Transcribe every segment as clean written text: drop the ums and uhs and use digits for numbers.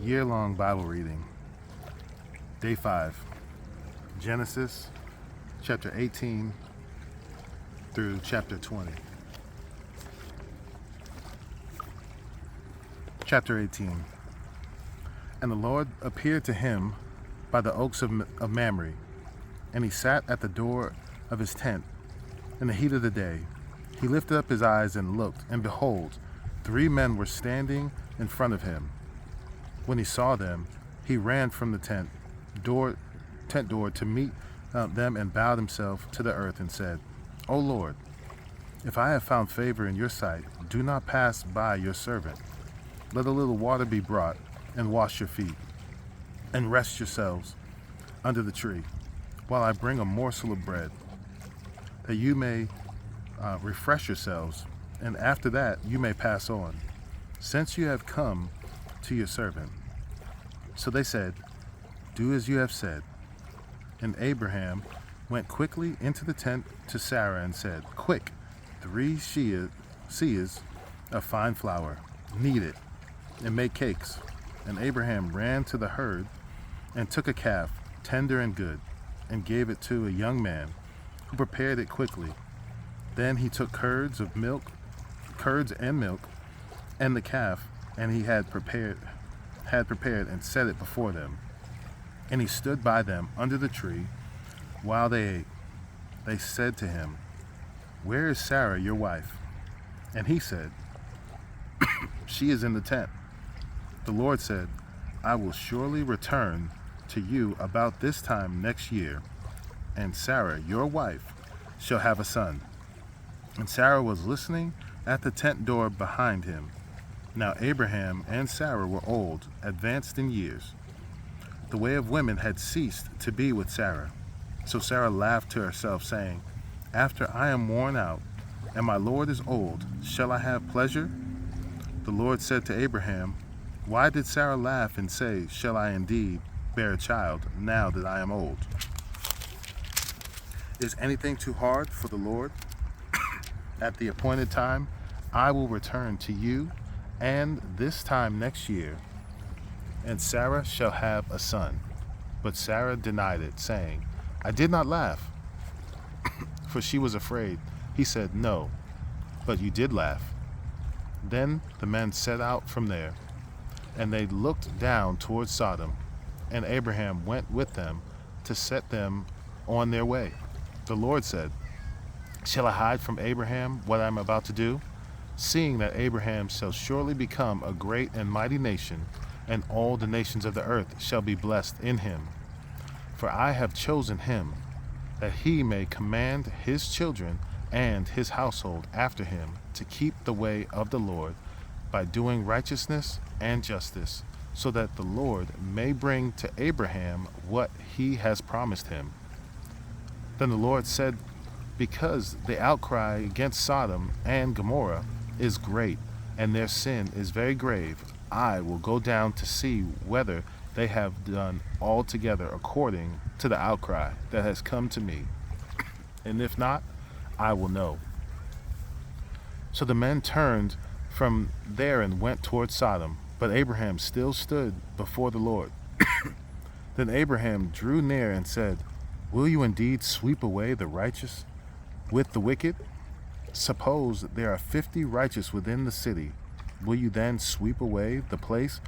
Year-long Bible reading, Day 5, Genesis chapter 18 through chapter 20. Chapter 18. And the Lord appeared to him by the oaks of Mamre, and he sat at the door of his tent in the heat of the day. He lifted up his eyes and looked, and behold, 3 men were standing in front of him. When he saw them, he ran from the tent door to meet them and bowed himself to the earth and said, O Lord, if I have found favor in your sight, do not pass by your servant. Let a little water be brought, and wash your feet, and rest yourselves under the tree, while I bring a morsel of bread, that you may refresh yourselves, and after that you may pass on, since you have come to your servant. So they said, Do as you have said. And Abraham went quickly into the tent to Sarah and said, Quick, 3 seahs of fine flour, knead it, and make cakes. And Abraham ran to the herd and took a calf, tender and good, and gave it to a young man, who prepared it quickly. Then he took curds and milk, and the calf, and he had prepared and set it before them. And he stood by them under the tree while they ate. They said to him, Where is Sarah, your wife? And he said, She is in the tent. The Lord said, I will surely return to you about this time next year, and Sarah, your wife, shall have a son. And Sarah was listening at the tent door behind him. Now Abraham and Sarah were old, advanced in years. The way of women had ceased to be with Sarah. So Sarah laughed to herself, saying, After I am worn out, and my Lord is old, shall I have pleasure? The Lord said to Abraham, Why did Sarah laugh and say, Shall I indeed bear a child, now that I am old? Is anything too hard for the Lord? At the appointed time, I will return to you, and this time next year, and Sarah shall have a son. But Sarah denied it, saying, I did not laugh, for she was afraid. He said, No, but you did laugh. Then the men set out from there, and they looked down towards Sodom, and Abraham went with them to set them on their way. The Lord said, Shall I hide from Abraham what I am about to do? Seeing that Abraham shall surely become a great and mighty nation, and all the nations of the earth shall be blessed in him. For I have chosen him, that he may command his children and his household after him to keep the way of the Lord by doing righteousness and justice, so that the Lord may bring to Abraham what he has promised him. Then the Lord said, Because the outcry against Sodom and Gomorrah is great, and their sin is very grave, I will go down to see whether they have done altogether according to the outcry that has come to me. And if not, I will know. So the men turned from there and went toward Sodom, but Abraham still stood before the Lord. Then Abraham drew near and said, Will you indeed sweep away the righteous with the wicked? Suppose there are 50 righteous within the city. Will you then sweep away the place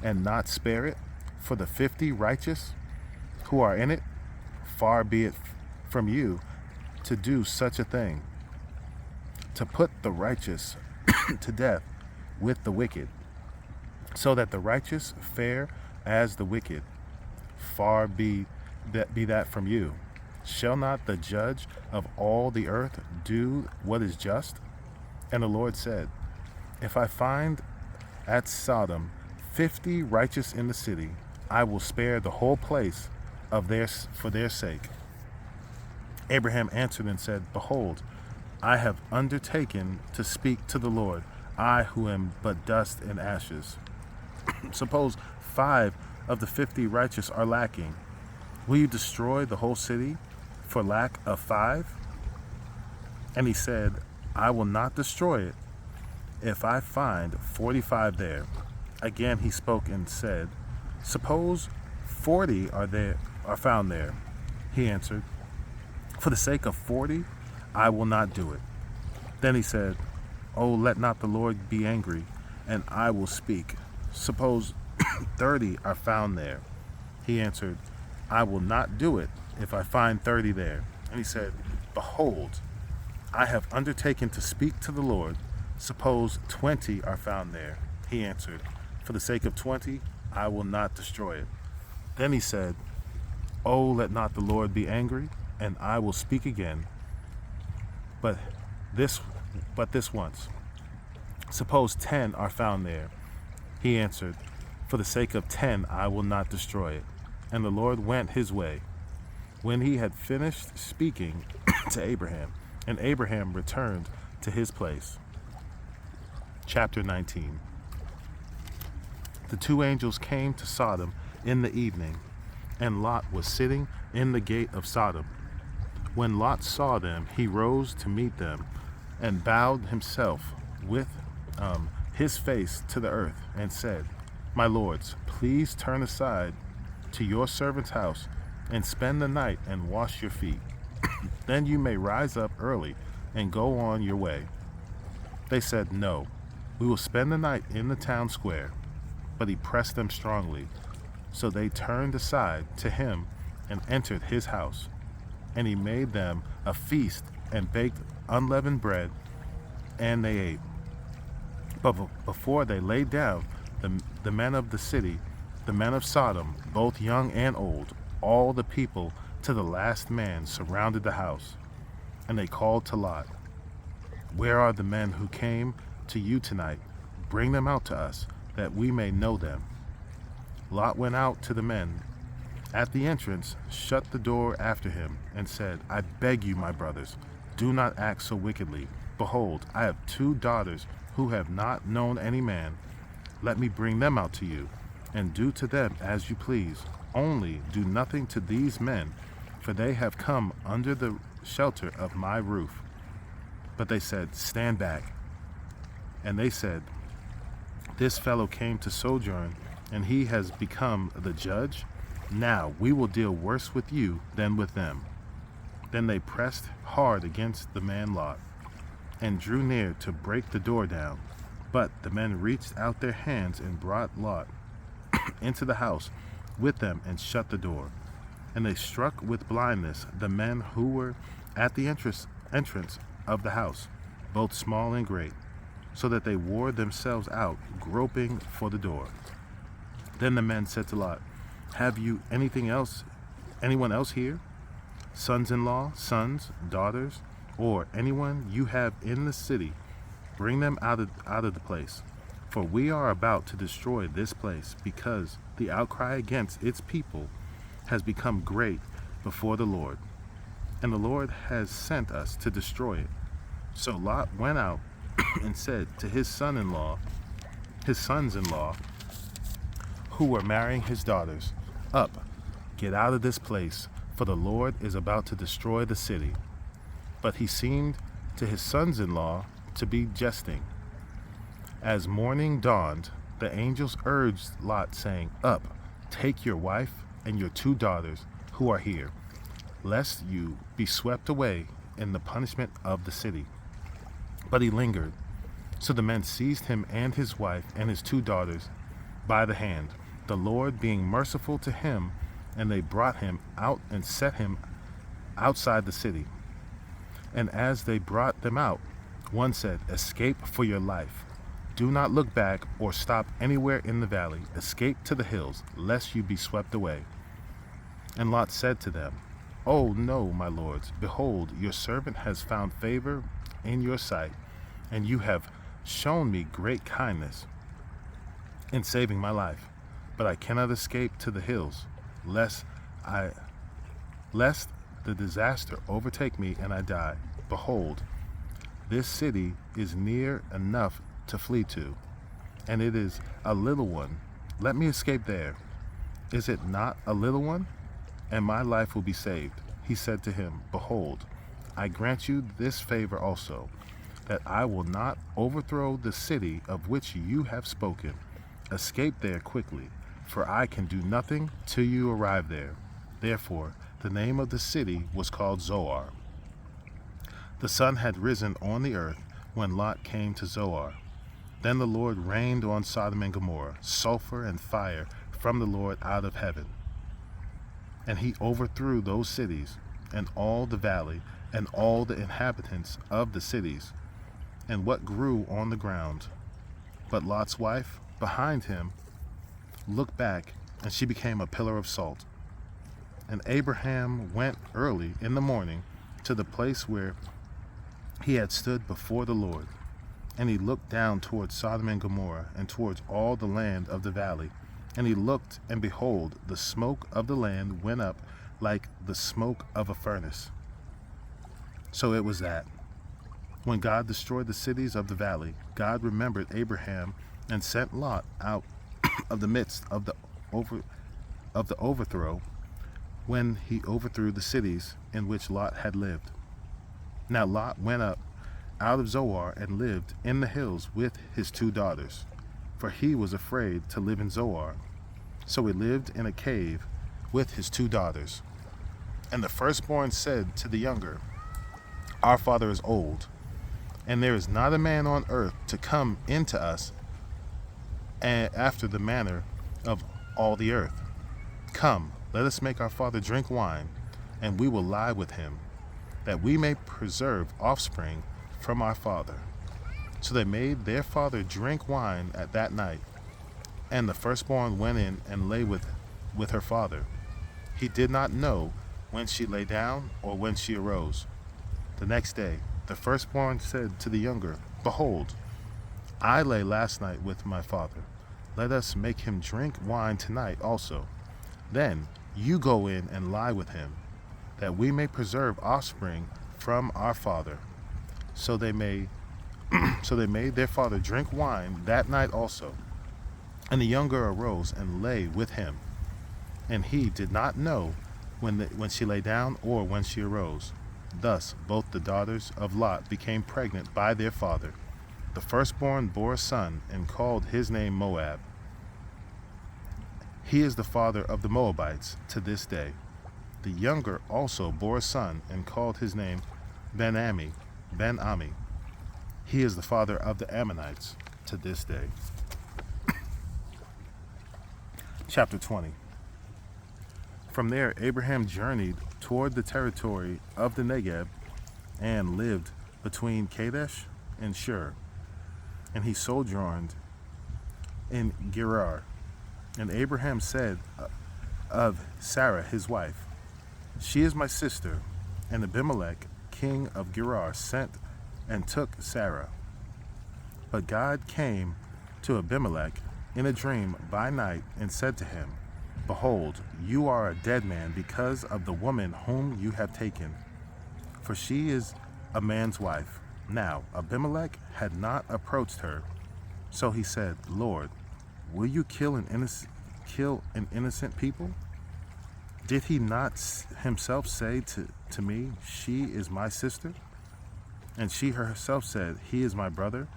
and not spare it for the 50 righteous who are in it? Far be it from you to do such a thing, to put the righteous to death with the wicked, so that the righteous fare as the wicked. Far be that from you. Shall not the judge of all the earth do what is just? And the Lord said, If I find at Sodom 50 righteous in the city, I will spare the whole place for their sake. Abraham answered and said, Behold, I have undertaken to speak to the Lord, I who am but dust and ashes. Suppose 5 of the 50 righteous are lacking. Will you destroy the whole city for lack of 5? And he said, I will not destroy it if I find 45 there. Again he spoke and said, Suppose 40 are found there. He answered, For the sake of 40, I will not do it. Then he said, Oh, let not the Lord be angry, and I will speak. Suppose 30 are found there. He answered, I will not do it if I find 30 there. And he said, Behold, I have undertaken to speak to the Lord. Suppose 20 are found there. He answered, For the sake of 20, I will not destroy it. Then he said, Oh, let not the Lord be angry, and I will speak again, but this once. Suppose 10 are found there. He answered, For the sake of 10, I will not destroy it. And the Lord went his way. When he had finished speaking to Abraham, and Abraham returned to his place. Chapter 19. The two angels came to Sodom in the evening, and Lot was sitting in the gate of Sodom. When Lot saw them, he rose to meet them, and bowed himself with his face to the earth, and said, My lords, please turn aside to your servant's house, and spend the night and wash your feet. Then you may rise up early and go on your way. They said, No, we will spend the night in the town square. But he pressed them strongly. So they turned aside to him and entered his house. And he made them a feast and baked unleavened bread, and they ate. But before they lay down, the men of the city, the men of Sodom, both young and old, all the people to the last man, surrounded the house. And they called to Lot, Where are the men who came to you tonight? Bring them out to us, that we may know them. Lot went out to the men at the entrance, shut the door after him, and said, I beg you, my brothers, do not act so wickedly. Behold, I have 2 daughters who have not known any man. Let me bring them out to you, and do to them as you please. Only do nothing to these men, for they have come under the shelter of my roof. But they said, Stand back. And they said, This fellow came to sojourn, and he has become the judge. Now we will deal worse with you than with them. Then they pressed hard against the man Lot, and drew near to break the door down. But the men reached out their hands and brought Lot into the house with them and shut the door. And they struck with blindness the men who were at the entrance of the house, both small and great, so that they wore themselves out, groping for the door. Then the men said to Lot, Have you anyone else here? Sons-in-law, sons, daughters, or anyone you have in the city? Bring them out of the place. For we are about to destroy this place, because the outcry against its people has become great before the Lord, and the Lord has sent us to destroy it. So Lot went out and said to his sons-in-law, who were marrying his daughters, Up, get out of this place, for the Lord is about to destroy the city. But he seemed to his sons-in-law to be jesting. As morning dawned, the angels urged Lot, saying, Up, take your wife and your 2 daughters who are here, lest you be swept away in the punishment of the city. But he lingered. So the men seized him and his wife and his 2 daughters by the hand, the Lord being merciful to him, and they brought him out and set him outside the city. And as they brought them out, one said, Escape for your life. Do not look back or stop anywhere in the valley. Escape to the hills, lest you be swept away. And Lot said to them, Oh no, my lords, behold, your servant has found favor in your sight, and you have shown me great kindness in saving my life. But I cannot escape to the hills, lest the disaster overtake me and I die. Behold, this city is near enough to flee to, and it is a little one. Let me escape there. Is it not a little one? And my life will be saved. He said to him, Behold, I grant you this favor also, that I will not overthrow the city of which you have spoken. Escape there quickly, for I can do nothing till you arrive there. Therefore, the name of the city was called Zoar. The sun had risen on the earth when Lot came to Zoar. Then the Lord rained on Sodom and Gomorrah sulfur and fire from the Lord out of heaven. And he overthrew those cities, and all the valley, and all the inhabitants of the cities, and what grew on the ground. But Lot's wife, behind him, looked back, and she became a pillar of salt. And Abraham went early in the morning to the place where he had stood before the Lord. And he looked down towards Sodom and Gomorrah, and towards all the land of the valley. And he looked, and behold, the smoke of the land went up like the smoke of a furnace. So it was that, when God destroyed the cities of the valley, God remembered Abraham and sent Lot out of the midst of the overthrow, when he overthrew the cities in which Lot had lived. Now Lot went up out of Zoar and lived in the hills with his 2 daughters, for he was afraid to live in Zoar. So he lived in a cave with his 2 daughters. And the firstborn said to the younger, Our father is old, and there is not a man on earth to come into us after the manner of all the earth. Come, let us make our father drink wine, and we will lie with him, that we may preserve offspring from our father. So they made their father drink wine at that night. And the firstborn went in and lay with her father. He did not know when she lay down or when she arose. The next day, the firstborn said to the younger, Behold, I lay last night with my father. Let us make him drink wine tonight also. Then you go in and lie with him, that we may preserve offspring from our father. So they made their father drink wine that night also. And the younger arose and lay with him. And he did not know when she lay down or when she arose. Thus both the daughters of Lot became pregnant by their father. The firstborn bore a son and called his name Moab. He is the father of the Moabites to this day. The younger also bore a son and called his name Ben-Ami. He is the father of the Ammonites to this day. Chapter 20. From there, Abraham journeyed toward the territory of the Negeb and lived between Kadesh and Shur. And he sojourned in Gerar. And Abraham said of Sarah his wife, She is my sister. And Abimelech, king of Gerar, sent and took Sarah. But God came to Abimelech in a dream by night and said to him, Behold, you are a dead man because of the woman whom you have taken, for she is a man's wife. Now Abimelech had not approached her, so he said, Lord, will you kill an innocent people? Did he not himself say to me, She is my sister? And she herself said, He is my brother.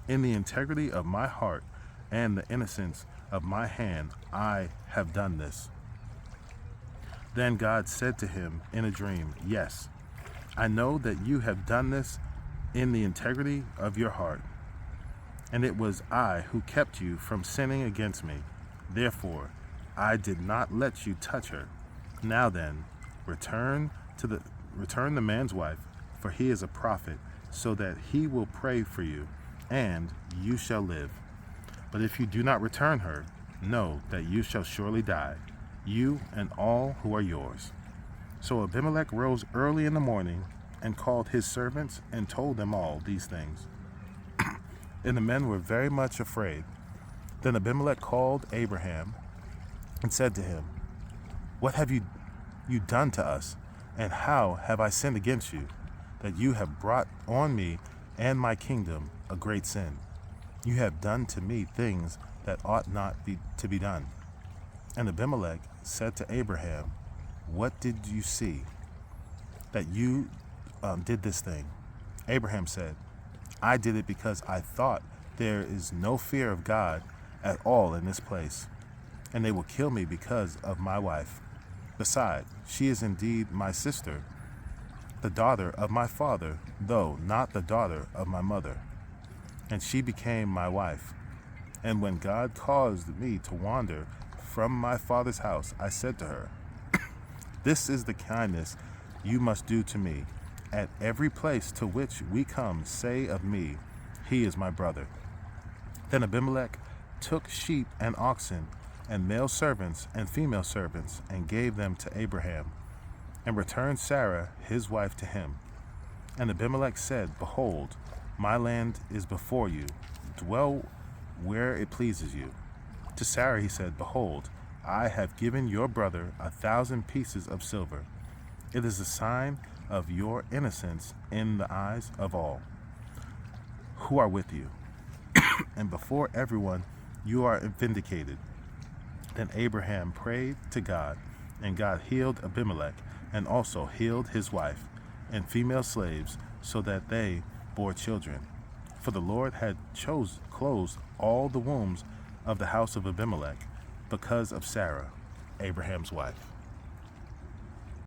In the integrity of my heart and the innocence of my hand, I have done this. Then God said to him in a dream, Yes, I know that you have done this in the integrity of your heart. And it was I who kept you from sinning against me. Therefore, I did not let you touch her. Now then, return the man's wife, for he is a prophet, so that he will pray for you, and you shall live. But if you do not return her, know that you shall surely die, you and all who are yours. So Abimelech rose early in the morning and called his servants and told them all these things. And the men were very much afraid. Then Abimelech called Abraham and said to him, What have you done to us, and how have I sinned against you, that you have brought on me and my kingdom a great sin? You have done to me things that ought not to be done. And Abimelech said to Abraham, What did you see that you did this thing? Abraham said, I did it because I thought there is no fear of God at all in this place, and they will kill me because of my wife. Besides, she is indeed my sister, the daughter of my father, though not the daughter of my mother. And she became my wife. And when God caused me to wander from my father's house, I said to her, This is the kindness you must do to me. At every place to which we come, say of me, He is my brother. Then Abimelech took sheep and oxen, and male servants and female servants, and gave them to Abraham, and returned Sarah his wife to him. And Abimelech said, Behold, my land is before you. Dwell where it pleases you. To Sarah he said, Behold, I have given your brother 1,000 pieces of silver. It is a sign of your innocence in the eyes of all who are with you. And before everyone you are vindicated. Then Abraham prayed to God, and God healed Abimelech, and also healed his wife and female slaves, so that they bore children. For the Lord had closed all the wombs of the house of Abimelech because of Sarah, Abraham's wife.